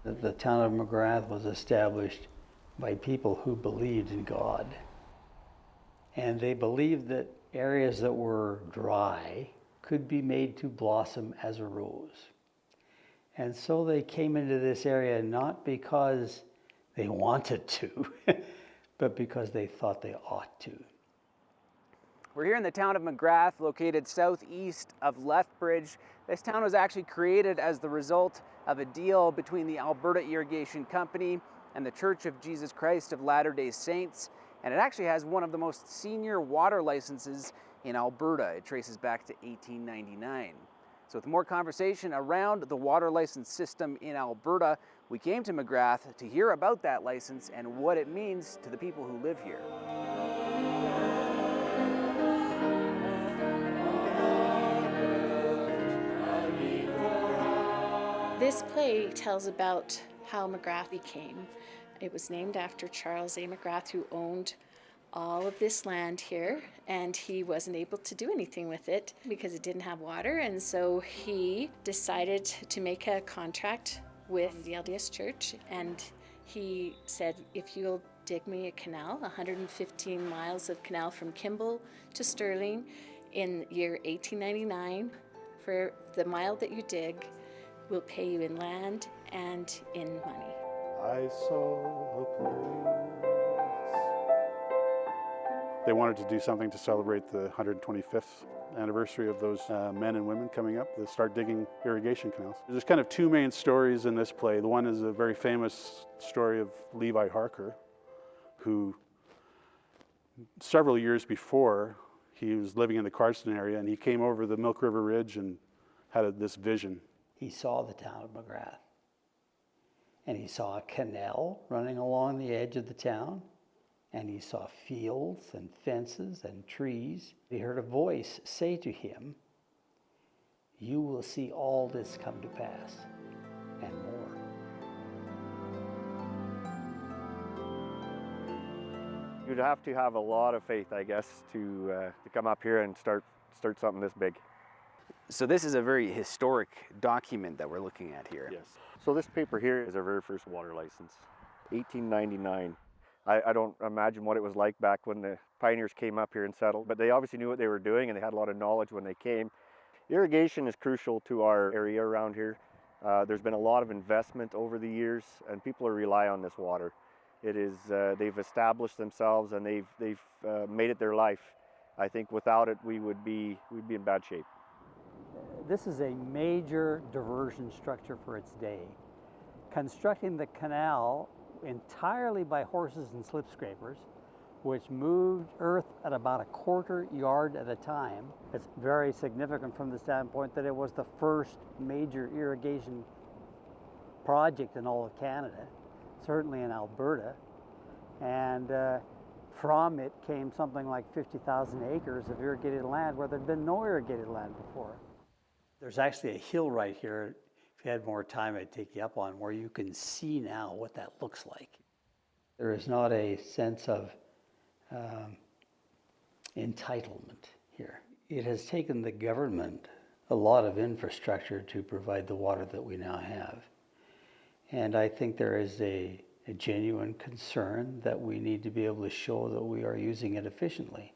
The town of McGrath was established by people who believed in God. And they believed that areas that were dry could be made to blossom as a rose. And so they came into this area not because they wanted to, but because they thought they ought to. We're here in the town of McGrath, located southeast of Lethbridge. This town was actually created as the result of a deal between the Alberta Irrigation Company and the Church of Jesus Christ of Latter-day Saints. And it actually has one of the most senior water licenses in Alberta. It traces back to 1899. So with more conversation around the water license system in Alberta, we came to McGrath to hear about that license and what it means to the people who live here. This play tells about how McGrath became. It was named after Charles A. McGrath, who owned all of this land here, and he wasn't able to do anything with it because it didn't have water, and so he decided to make a contract with the LDS Church, and he said, if you'll dig me a canal, 115 miles of canal from Kimball to Stirling in year 1899, for the mile that you dig, we'll pay you in land and in money. I saw a place. They wanted to do something to celebrate the 125th anniversary of those men and women coming up to start digging irrigation canals. There's kind of two main stories in this play. The one is a very famous story of Levi Harker, who several years before, he was living in the Cardston area, and he came over the Milk River Ridge and had this vision. He saw the town of McGrath, and he saw a canal running along the edge of the town, and he saw fields and fences and trees. He heard a voice say to him, "You will see all this come to pass, and more." You'd have to have a lot of faith, I guess, to come up here and start something this big. So this is a very historic document that we're looking at here. Yes. So this paper here is our very first water license, 1899. I don't imagine what it was like back when the pioneers came up here and settled, but they obviously knew what they were doing and they had a lot of knowledge when they came. Irrigation is crucial to our area around here. There's been a lot of investment over the years, and people rely on this water. It is they've established themselves and they've made it their life. I think without it we'd be in bad shape. This is a major diversion structure for its day. Constructing the canal entirely by horses and slip scrapers, which moved earth at about a quarter yard at a time. It's very significant from the standpoint that it was the first major irrigation project in all of Canada, certainly in Alberta, and from it came something like 50,000 acres of irrigated land where there'd been no irrigated land before. There's actually a hill right here, if you had more time I'd take you up on, where you can see now what that looks like. There is not a sense of entitlement here. It has taken the government a lot of infrastructure to provide the water that we now have. And I think there is a genuine concern that we need to be able to show that we are using it efficiently.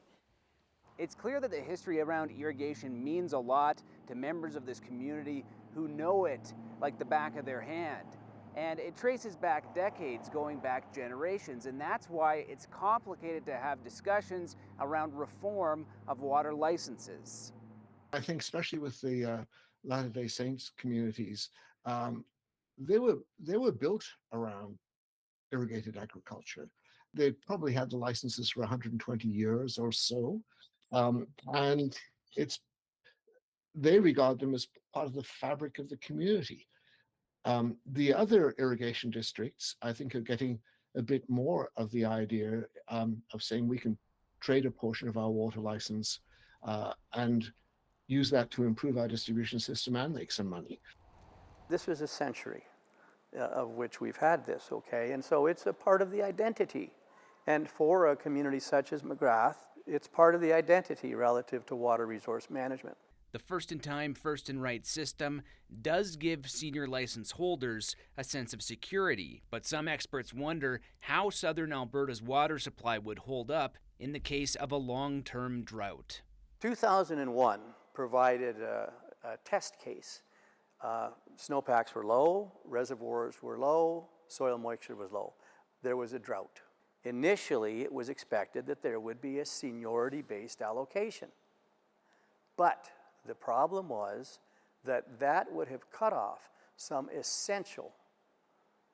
It's clear that the history around irrigation means a lot to members of this community who know it like the back of their hand. And it traces back decades, going back generations, and that's why it's complicated to have discussions around reform of water licenses. I think especially with the Latter-day Saints communities, they were built around irrigated agriculture. They probably had the licenses for 120 years or so, and they regard them as part of the fabric of the community. The other irrigation districts, I think, are getting a bit more of the idea of saying we can trade a portion of our water license and use that to improve our distribution system and make some money. This is a century of which we've had this, okay? And so it's a part of the identity. And for a community such as McGrath, it's part of the identity relative to water resource management. The first-in-time, first-in-right system does give senior license holders a sense of security, but some experts wonder how southern Alberta's water supply would hold up in the case of a long-term drought. 2001 provided a test case. Snowpacks were low, reservoirs were low, soil moisture was low. There was a drought. Initially, it was expected that there would be a seniority-based allocation. But the problem was that that would have cut off some essential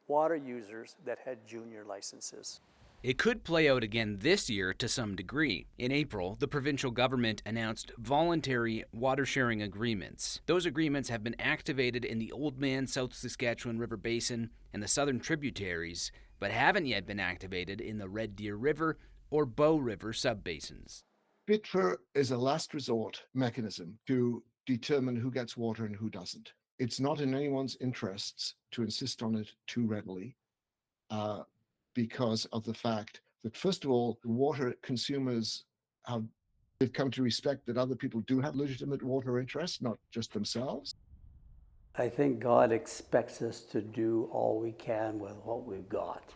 water users that had junior licenses. It could play out again this year to some degree. In April, the provincial government announced voluntary water sharing agreements. Those agreements have been activated in the Oldman, South Saskatchewan River Basin and the southern tributaries, but haven't yet been activated in the Red Deer River or Bow River subbasins. BITFR is a last resort mechanism to determine who gets water and who doesn't. It's not in anyone's interests to insist on it too readily because of the fact that, first of all, water consumers they've come to respect that other people do have legitimate water interests, not just themselves. I think God expects us to do all we can with what we've got.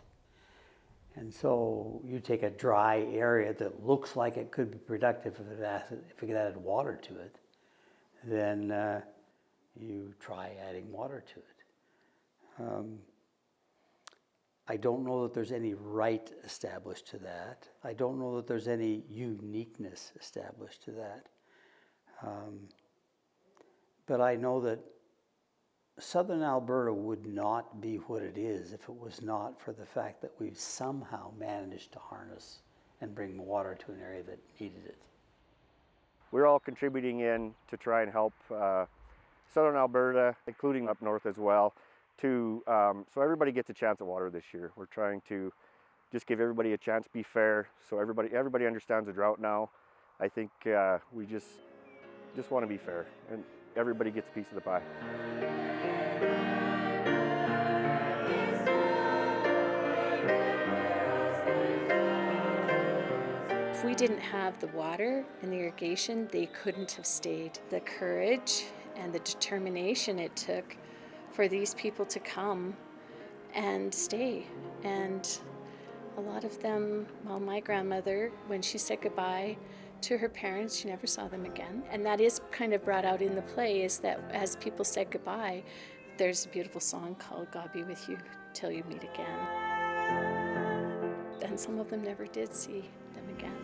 And so you take a dry area that looks like it could be productive if it added water to it, then you try adding water to it. I don't know that there's any right established to that. I don't know that there's any uniqueness established to that. But I know that southern Alberta would not be what it is if it was not for the fact that we've somehow managed to harness and bring water to an area that needed it. We're all contributing in to try and help southern Alberta, including up north as well, to so everybody gets a chance at water this year. We're trying to just give everybody a chance, be fair, so everybody understands the drought now. I think we just want to be fair, and everybody gets a piece of the pie. If we didn't have the water and the irrigation, they couldn't have stayed. The courage and the determination it took for these people to come and stay. And a lot of them, well, my grandmother, when she said goodbye to her parents, she never saw them again. And that is kind of brought out in the play, is that as people said goodbye, there's a beautiful song called God Be With You Till You Meet Again. And some of them never did see them again.